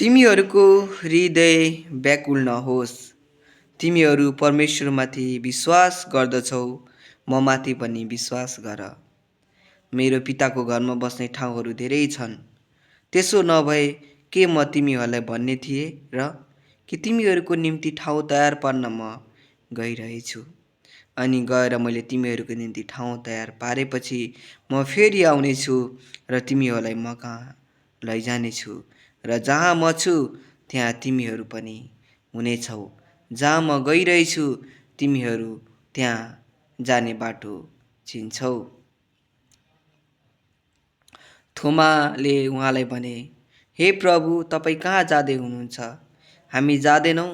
तिमीहरूको हृदय व्याकुल नहोस्। तिमीहरू परमेश्वरमाथि विश्वास गर्दछौ, ममाथि पनि विश्वास गर। मेरो पिताको घरमा बस्ने ठाउँहरू धेरै छन्। त्यसो नभए के म तिमीहरूलाई भन्ने थिएँ र कि तिमीहरूको निम्ति ठाउँ तयार पार्न म गइरहेछु। अनि गएर मैले तिमीहरूको निम्ति ठाउँ तयार पारेपछि म फेरि आउनेछु र तिमीहरूलाई म कहाँ लैजानेछु। र जहाँ म छु त्यहाँ तिमीहरू पनि हुनेछौ। जहाँ म गइरहेछु तिमीहरू त्यहाँ जाने बाटो चिन्छौ। थोमाले उहाँलाई भने, हे प्रभु, तपाईँ कहाँ जाँदै हुनुहुन्छ? हामी जाँदैनौँ।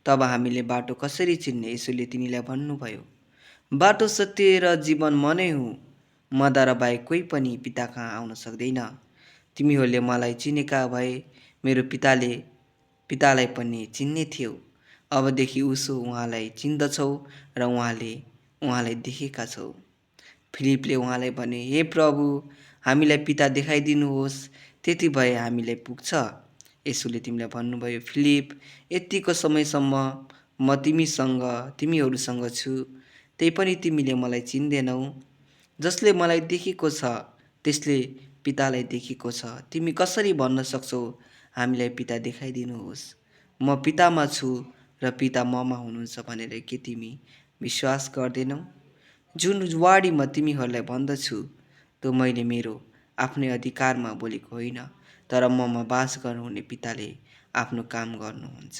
तब हामीले बाटो कसरी चिन्ने? यसोले तिनीलाई भन्नुभयो, बाटो, सत्य र जीवन म नै हुँ। मद्वारा बाहेक कोही पनि पिता कहाँ आउन सक्दैन। तिमीहरूले मलाई चिनेका भए मेरो पितालाई पनि चिन्ने थियौ। अबदेखि उसो उहाँलाई चिन्दछौ र उहाँलाई देखेका छौ। फिलिपले उहाँलाई भने, हे प्रभु, हामीलाई पिता देखाइदिनुहोस्, त्यति भए हामीलाई पुग्छ। यसोले तिमीलाई भन्नुभयो, फिलिप, यतिको समयसम्म म तिमीहरूसँग छु, त्यही पनि तिमीले मलाई चिन्दैनौ। जसले मलाई देखेको छ त्यसले पितालाई देखेको छ। तिमी कसरी भन्न सक्छौ, हामीलाई पिता देखाइदिनुहोस्? म पितामा छु र पिता ममा हुनुहुन्छ भनेर के तिमी विश्वास गर्दैनौ? जुन वाणी म तिमीहरूलाई भन्दछु त्यो मैले मेरो आफ्नै अधिकारमा बोलेको होइन, तर ममा बास गर्नुहुने पिताले आफ्नो काम गर्नुहुन्छ।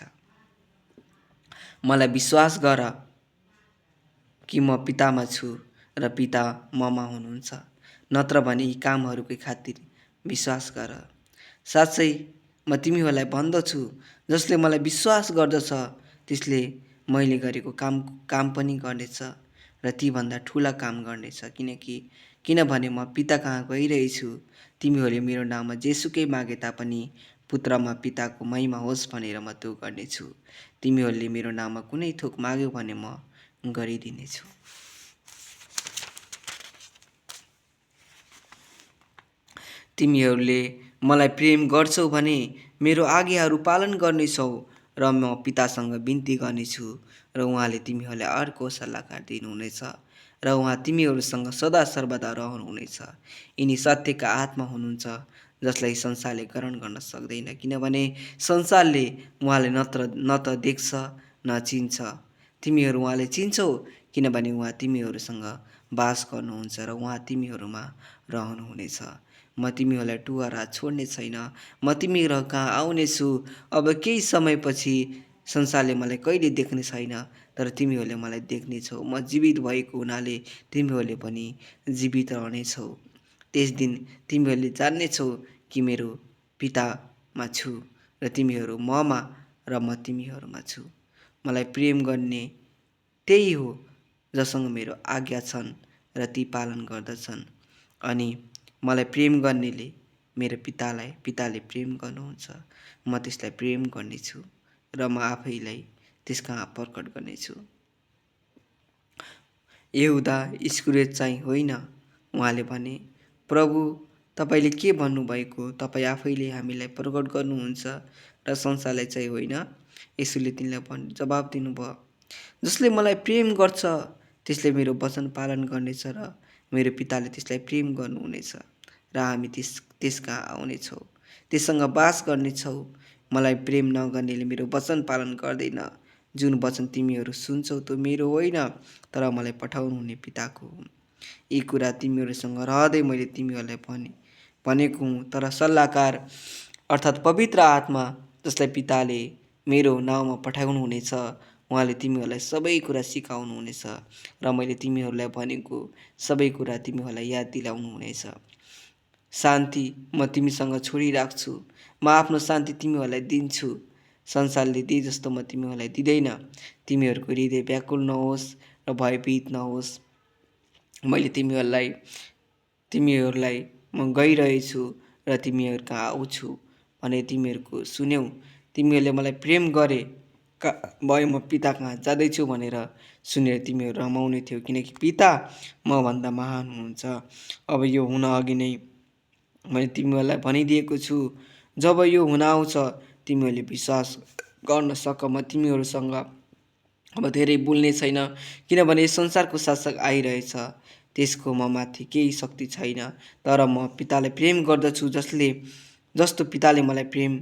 मलाई विश्वास गर कि म पितामा छु र पिता ममा हुनुहुन्छ, नत्र भने यी कामहरूकै खातिर विश्वास गर। साँच्चै म तिमीहरूलाई भन्दछु, जसले मलाई विश्वास गर्दछ त्यसले मैले गरेको काम पनि गर्नेछ र तीभन्दा ठुला काम गर्नेछ। किनभने म पिता कहाँ गइरहेछु। तिमीहरूले मेरो नाममा जेसुकै मागे तापनि पुत्रमा पिताको महिमा होस् भनेर म त्यो गर्नेछु। तिमीहरूले मेरो नाममा कुनै थोक माग्यो भने म गरिदिनेछु। तिमीहरूले मलाई प्रेम गर्छौ भने मेरो आज्ञाहरू पालन गर्नेछौ र म पितासँग बिन्ती गर्नेछु र उहाँले तिमीहरूलाई अर्को सल्लाहकार दिनुहुनेछ र उहाँ तिमीहरूसँग सदा सर्वदा रहनुहुनेछ। यिनी सत्यका आत्मा हुनुहुन्छ, जसलाई संसारले ग्रहण गर्न सक्दैन, किनभने संसारले उहाँले न त देख्छ न चिन्छ। तिमीहरू उहाँले चिन्छौ, किनभने उहाँ तिमीहरूसँग बास गर्नुहुन्छ र उहाँ तिमीहरूमा रहनुहुनेछ। म तिमीहरूलाई टुवा छोड्ने छैन, म तिमीहरू कहाँ आउनेछु। अब केही समयपछि संसारले मलाई कहिले देख्ने छैन, तर तिमीहरूले मलाई देख्नेछौ। म जीवित भएको हुनाले तिमीहरूले पनि जीवित रहनेछौ। त्यस दिन तिमीहरूले जान्नेछौ कि मेरो पितामा छु र तिमीहरू ममा र म तिमीहरूमा छु। मलाई प्रेम गर्ने त्यही हो जसँग मेरो आज्ञा छन् र ती पालन गर्दछन्। अनि मलाई प्रेम गर्नेले मेरो पिताले प्रेम गर्नुहुन्छ। म त्यसलाई प्रेम गर्नेछु र म आफैलाई त्यसकहाँ प्रकट गर्नेछु। यहुदा इस्करियोत चाहिँ होइन। उहाँले भने, प्रभु, तपाईँले के भन्नुभएको? तपाईँ आफैले हामीलाई प्रकट गर्नुहुन्छ र संसारलाई चाहिँ होइन? यसोले तिनलाई जवाब दिनुभयो, जसले मलाई प्रेम गर्छ त्यसले मेरो वचन पालन गर्नेछ र मेरो पिताले त्यसलाई प्रेम गर्नुहुनेछ र हामी त्यसकहाँ आउनेछौँ, त्यससँग बास गर्नेछौँ। मलाई प्रेम नगर्नेले मेरो वचन पालन गर्दैन। जुन वचन तिमीहरू सुन्छौ त्यो मेरो होइन, तर मलाई पठाउनुहुने पिताको हो। यी कुरा तिमीहरूसँग रहँदै मैले तिमीहरूलाई भनेको हुँ। तर सल्लाहकार अर्थात् पवित्र आत्मा, जसलाई पिताले मेरो नाउँमा पठाउनुहुनेछ, उहाँले तिमीहरूलाई सबै कुरा सिकाउनुहुनेछ र मैले तिमीहरूलाई भनेको सबै कुरा तिमीहरूलाई याद दिलाउनुहुनेछ। शान्ति म तिमीसँग छोडिराख्छु, म आफ्नो शान्ति तिमीहरूलाई दिन्छु। संसारले दिए जस्तो म तिमीहरूलाई दिँदैन। तिमीहरूको हृदय व्याकुल नहोस् र भयभीत नहोस्। मैले तिमीहरूलाई म गइरहेछु र तिमीहरू कहाँ आउँछु भने तिमीहरूको सुन्यौ। तिमीहरूले मलाई प्रेम गरे भए म पिता कहाँ जाँदैछु भनेर सुनेर तिमीहरू रमाउने थियौ, किनकि पिता मभन्दा महान हुनुहुन्छ। अब यो हुन अघि नै मैले तिमीहरूलाई भनिदिएको छु जब यो हुन आउँछ तिमीहरूले विश्वास गर्न सक म तिमीहरूसँग अब धेरै बोल्ने छैन, किनभने संसारको शासक आइरहेछ, त्यसको म माथि केही शक्ति छैन। तर म पितालाई प्रेम गर्दछु, जस्तो पिताले मलाई प्रेम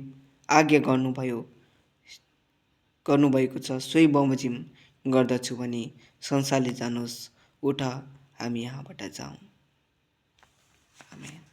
आज्ञा गर्नुभएको छ सोही बमोजिम गर्दछु भने संसारले जानोस्। उठ हामी यहाँबाट जाउँ। आमेन।